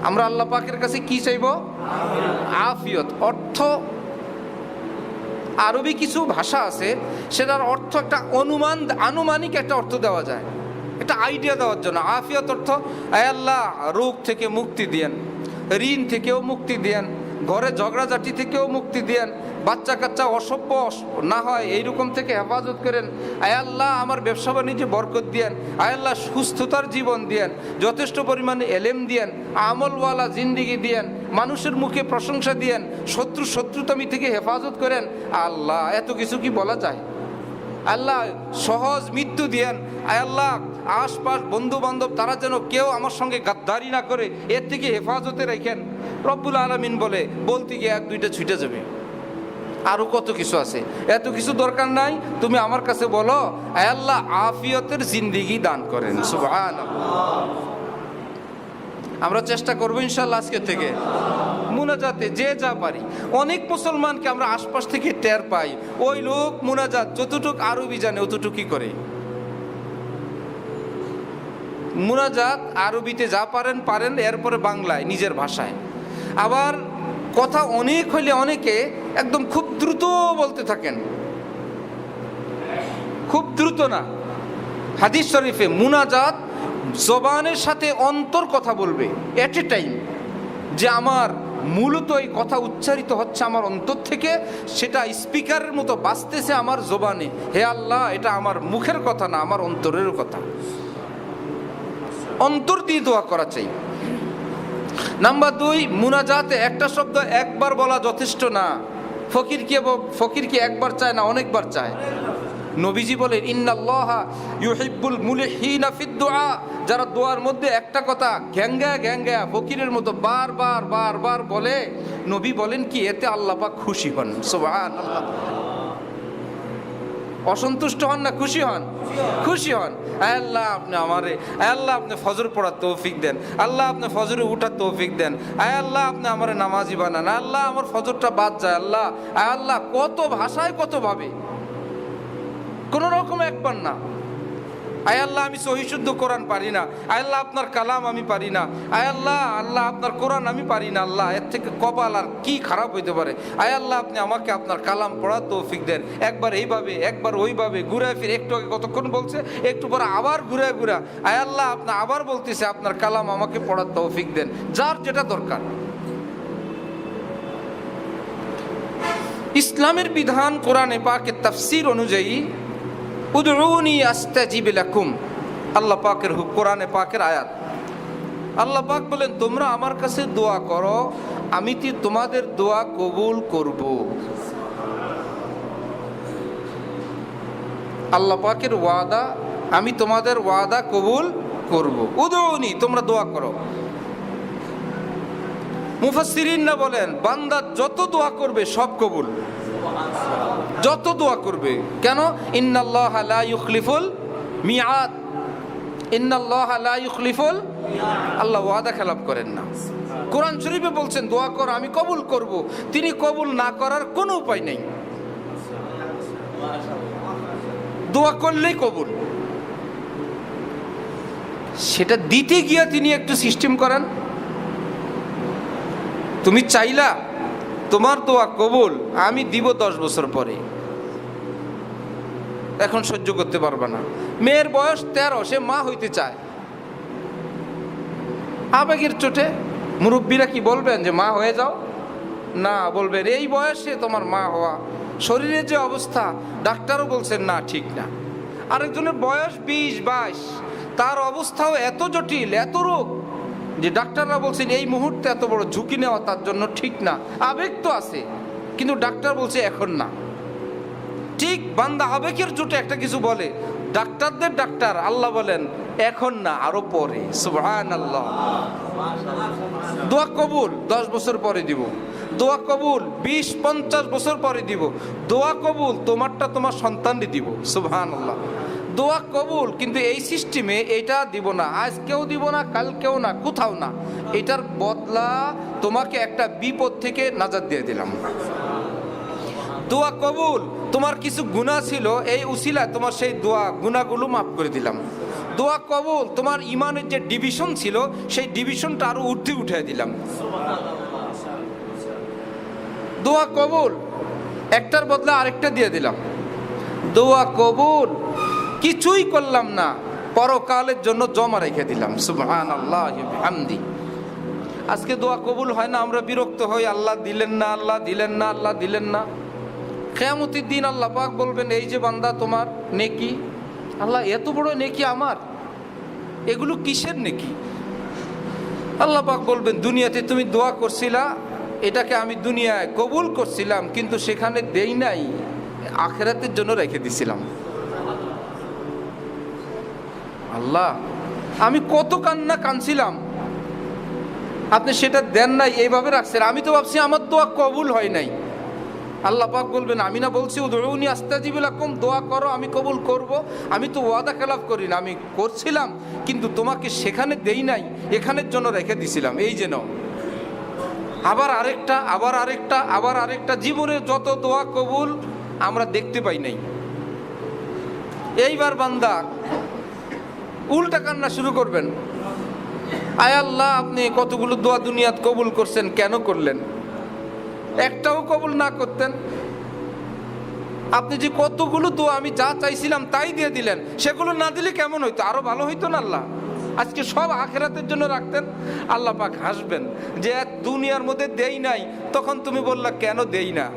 আমরা আল্লাহ পাকের কাছে কি চাইব? আফিয়ত। অর্থ আরবি কিছু ভাষা আছে, সেটার অর্থ একটা আনুমানিক একটা অর্থ দেওয়া যায়, একটা আইডিয়া দেওয়ার জন্য। আফিয়ত অর্থ, আয় আল্লাহ রোগ থেকে মুক্তি দেন, ঋণ থেকেও মুক্তি দেন, ঘরে ঝগড়াঝাটি থেকেও মুক্তি দেন, বাচ্চা কাচ্চা অসভ্য না হয় এইরকম থেকে হেফাজত করেন। আয় আল্লাহ আমার ব্যবসা বাণিজ্যে বরকত দেন, আয় আল্লাহ সুস্থতার জীবন দেন, যথেষ্ট পরিমাণে এলেম দেন, আমলওয়ালা জিন্দিগি দেন, মানুষের মুখে প্রশংসা দেন, শত্রুতামি থেকে হেফাজত করেন। আল্লাহ এত কিছু কি বলা যায়? আল্লাহ সহজ মৃত্যু দেন, আয় আল্লাহ আশপাশ বন্ধু বান্ধব তারা যেন কেউ আমার সঙ্গে গাদ্দারি না করে, এর থেকে হেফাজতে রাখেন। রব্বুল আলামিন বলতে গিয়ে এক দুইটা ছুটে যাবে। আরও কত কিছু আছে, এত কিছু দরকার নাই, তুমি আমার কাছে বলো, আয় আল্লাহ আফিয়তের জিন্দিগি দান করেন। সুবহানাল্লাহ। আমরা চেষ্টা করবো ইনশাআল্লাহ আজকে থেকে মুনাজাতে যে যা পারি। অনেক মুসলমানকে আমরা আশপাশ থেকে টের পাই, ওই লোক মুনাজাত যতটুক আরবি জানে অতটুকুই করে। মুনাজাত আরবিতে যা পারেন, এরপরে বাংলায় নিজের ভাষায়। আবার কথা অনেক হইলে অনেকে একদম খুব দ্রুত বলতে থাকেন, খুব দ্রুত না। হাদিস শরীফে মুনাজাত জবানের সাথে অন্তর কথা বলবে এট এ টাইম, যে আমার মূলত এই কথা উচ্চারিত হচ্ছে আমার অন্তর থেকে, সেটা স্পিকারের মতো বাজতেছে আমার জবানে। হে আল্লাহ, এটা আমার মুখের কথা না, আমার অন্তরের কথা। অন্তর দিয়ে দোয়া করা চাই। নাম্বার 2, মুনাজাতে একটা শব্দ একবার বলা যথেষ্ট না। ফকির কি একবার চায় না অনেকবার চায়? নবীজি বলেন, ইন্নাল্লাহা ইউহিব্বুল মুলিহিনা ফিদ দুআ, যারা দোয়ার মধ্যে একটা কথা ঘ্যাঙ্গা ফকিরের মতো বারবার বলে, নবী বলেন কি এতে আল্লাহ পাক খুশি হন। সুবহানাল্লাহ। অসন্তুষ্ট হন না খুশি হন? খুশি হন। আল্লাহ আপনি আমারে, আল্লাহ আপনি ফজর পড়ার তৌফিক দেন, আল্লাহ আপনি ফজরে উঠার তৌফিক দেন, আল্লাহ আপনি আমারে নামাজি বানান, আল্লাহ আমার ফজরটা বাদ যায়, আল্লাহ কত ভাষায় কত ভাবে, কোন রকম একবার না। আয় আল্লাহ আমি সহিশুদ্ধ কোরআন পারি না, আয় আল্লাহ আপনার কালাম আমি পারি না, আয় আল্লাহ আপনার কোরআন আমি পারি না, আল্লাহ এর থেকে কপাল আর কি খারাপ হইতে পারে, আয় আল্লাহ আপনি আমাকে আপনার কালাম পড়ার তৌফিক দেন। একবার এইভাবে একবার ওইভাবে ঘুরে ফিরে, একটু আগে কতক্ষণ বলছে, একটু পরে আবার ঘুরে আয় আল্লাহ আপনি আবার বলতেছে আপনার কালাম আমাকে পড়ার তৌফিক দেন। যার যেটা দরকার। ইসলামের বিধান কোরআনে পাকের তাফসীর অনুযায়ী উদউনি আস্তাজিব লাকুম, আল্লাহ পাকের কোরআনে পাকের আয়াত। আল্লাহ পাক বলেন, তোমরা আমার কাছে দোয়া করো, আমি তোমাদের দোয়া কবুল করব। আল্লাহ পাকের ওয়াদা, আমি তোমাদের ওয়াদা কবুল করব। উদউনি, তোমরা দোয়া করো। মুফাসসিরিনরা বলেন, বান্দা যত দোয়া করবে সব কবুল, যত দোয়া করবে। কেন? ইন্নাল্লাহা লা ইউখলিফুল মিআদ, ইন্নাল্লাহা লা ইউখলিফুল, আল্লাহ ওয়াদা খেলাপ করেন না। কোরআন শরীফে বলছেন দোয়া করো আমি কবুল করব, তিনি কবুল না করার কোনো উপায় নেই। দোয়া করলেই কবুল। সেটা দিতে গিয়া তিনি একটু সিস্টেম করেন। তুমি চাইলা তোমার দোয়া কবুল, আমি দিব 10 বছর পরে, এখন সহ্য করতে পারবা না। মেয়ের বয়স 13, সে মা হইতে চায়, আবেগের চোটে মুরব্বীরা কি বলবেন যে মা হয়ে যাও? না, বলবেন এই বয়সে তোমার মা হওয়া, শরীরের যে অবস্থা, ডাক্তারও বলছেন না, ঠিক না। আরেকজনের বয়স 20-22, তার অবস্থাও এত জটিল, এত রোগ, যে ডাক্তাররা বলছেন এই মুহূর্তে এত বড় ঝুঁকি নেওয়া তার জন্য ঠিক না। আবেগ তো আছে, কিন্তু ডাক্তার বলছে এখন না। ঠিক বান্দা আবেগের জোটে একটা কিছু বলে, ডাক্তারদের ডাক্তার আল্লাহ বলেন এখন না, আরো পরে। সুবহানাল্লাহ। দোয়া কবুল 10 বছর পরে দিব, দোয়া কবুল 20-50 বছর পরে দিব, দোয়া কবুল তোমারটা তোমার সন্তানই দিব। সুবহানাল্লাহ। দোয়া কবুল, কিন্তু এই সিস্টেমে এটা দিব না, আজকেও দিব না, কালকেও না, কোথাও না। এটার বদলা তোমাকে একটা বিপদ থেকে নাজাত দিয়ে দিলাম। দোয়া কবুল, তোমার কিছু গুনাহ ছিল, এই উসিলা তোমার সেই দোয়া গুনাহগুলো মাফ করে দিলাম। দোয়া কবুল, তোমার ইমানের যে ডিভিশন ছিল সেই ডিভিশনটা আরো ঊর্ধ্বে উঠে দিলাম। দোয়া কবুল, একটার বদলে আরেকটা দিয়ে দিলাম। দোয়া কবুল, কিছুই করলাম না, পরকালের জন্য জমা রেখে দিলাম। সুবহানাল্লাহি ওয়া বিহামদি। আজকে দোয়া কবুল হয় না, আমরা বিরক্ত হই, আল্লাহ দিলেন না, আল্লাহ দিলেন না, আল্লাহ দিলেন না। কিয়ামতের দিন আল্লাহ পাক বলবেন, এই যে বান্দা তোমার নেকি, আল্লাহ এত বড় নেকি আমার, এগুলো কিসের নেকি? আল্লাহ পাক বলবেন, দুনিয়াতে তুমি দোয়া করছিলা, এটাকে আমি দুনিয়ায় কবুল করছিলাম, কিন্তু সেখানে দেই নাই, আখিরাতের জন্য রেখে দিছিলাম। আল্লাহ, আমি কত কান্না কাঁদছিলাম, আপনি সেটা দেন নাই, এইভাবে রাখছেন, আমি তো ভাবছি আমার দোয়া কবুল হয় নাই। আল্লাহ পাক বলবেন, আমি না বলছি উদউনি আস্তাজিব লাকুম, দোয়া করো আমি কবুল করব। আমি তো ওয়াদা খেলাফ করি না, আমি করছিলাম কিন্তু তোমাকে সেখানে দেই নাই, এখানের জন্য রেখে দিছিলাম, এই যেন। আবার আরেকটা, আবার আরেকটা, আবার আরেকটা, জীবনের যত দোয়া কবুল আমরা দেখতে পাই নাই। এইবার বান্দা উল্টা কান্না শুরু করবেন, আয় আল্লাহ, আপনি কতগুলো দোয়া দুনিয়াত কবুল করছেন, কেন করলেন? একটাও কবুল না করতেন, আপনি যে কতগুলো দোয়া আমি যা চাইছিলাম তাই দিয়ে দিলেন, সেগুলো না দিলে কেমন হইতো? আরো ভালো হইতো না আল্লাহ? আজকে সব আখিরাতের জন্য রাখতেন। আল্লাহ পাক হাসবেন যে দুনিয়ার মধ্যে দেই নাই, তখন তুমি বললা কেন দেই না।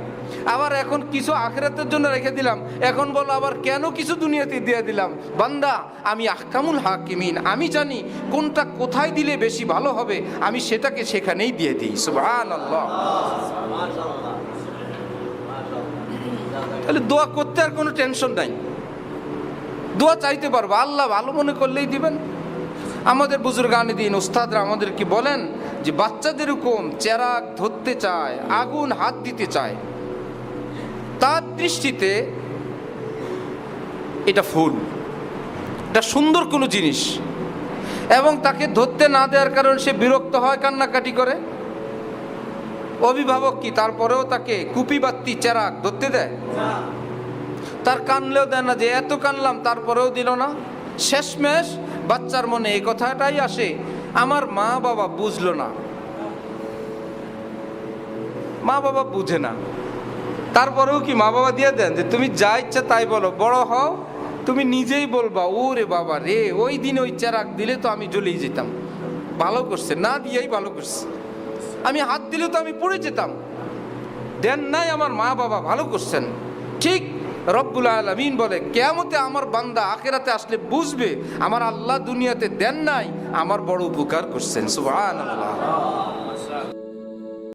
আবার এখন কিছু আখিরাতের জন্য রেখে দিলাম, এখন বলো আবার কেন কিছু দুনিয়াতে দিয়ে দিলাম। বান্দা, আমি আহকামুল হাকিমিন, আমি জানি কোনটা কোথায় দিলে বেশি ভালো হবে, আমি সেটাকে সেখানেই দিয়ে দিই। সুবহানাল্লাহ। তাহলে দোয়া করতে আর কোনো টেনশন নাই, দোয়া চাইতে পারবো, আল্লাহ ভালো মনে করলেই দিবেন। আমাদের বুজুর্গানে দিন উস্তাদরা আমাদেরকে বলেন যে বাচ্চাদের এরকম চেরাগ ধরতে চায়, আগুন হাত দিতে চায়, তার দৃষ্টিতে এটা ফুল, এটা সুন্দর কোনো জিনিস, এবং তাকে ধরতে না দেওয়ার কারণে সে বিরক্ত হয়, কান্নাকাটি করে। অভিভাবক কি তারপরেও তাকে কুপি বাত্তি চেরাগ ধরতে দেয়? তার কানলেও দেয় না, যে এত কানলাম তারপরেও দিল না। শেষমেশ বাচ্চার মনে এই কথাটাই আসে, আমার মা বাবা বুঝলো না। মা বাবা বুঝে না, তারপরেও কি মা বাবা দিয়ে দেন যে তুমি যা ইচ্ছা তাই বলো, বড় হও তুমি নিজেই বলবা, ওরে বাবা রে, ওই দিন ওই চেরাগ দিলে তো আমি জ্বলেই যেতাম, ভালো করছে, না দিয়েই ভালো করছে, আমি হাত দিলে তো আমি পড়ে যেতাম, দেন নাই আমার মা বাবা, ভালো করছেন। ঠিক রব্বুল আলামিন বলে, কিয়ামতে আমার বান্দা আখিরাতে আসলে বুঝবে আমার আল্লাহ দুনিয়াতে দেন নাই, আমার বড় উপকার করছেন। সুবহানাল্লাহ।